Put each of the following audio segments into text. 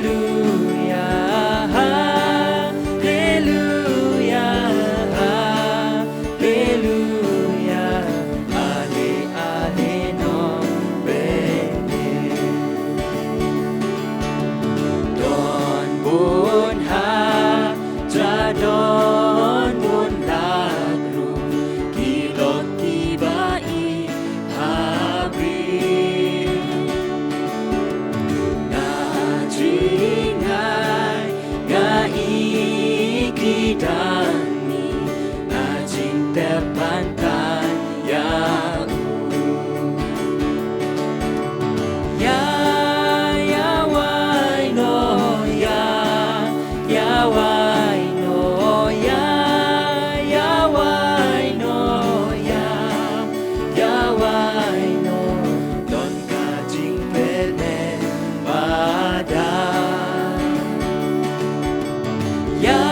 Haleluya, haleluya, haleluya, ale ale no bene. Don bun ha tra don bun lagru kilok kibai habri na jingai gai kidani na jing terpantan ya ya ya wai no ya ya wai no ya ya wai no ya ya wai no don ka jing pele pada ya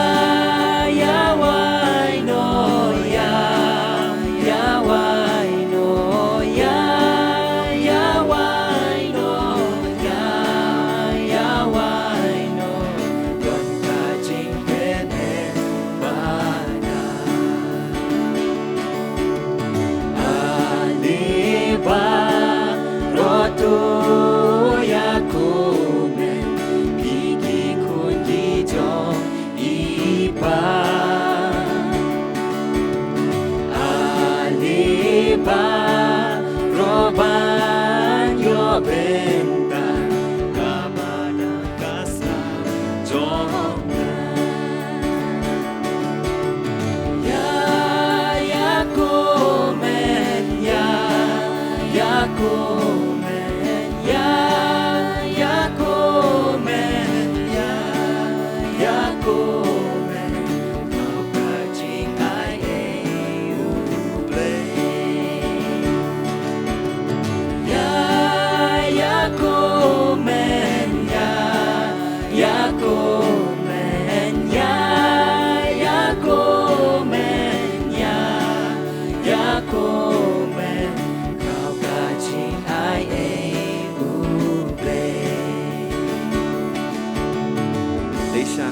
ya wai no ya ya wai no ya ya wai no ya ya wai no don ka jing pele pada aliba roto ya kumen gigi kunji jong ipa aliba roban yo benta kamana kasa jonga ya ya komen ya ya komen ya ya komen ya ya komen kau kajing ai uble ya ya komen ya ya komen ya ya komen ya ya komen kau kajing ai uble. Leisha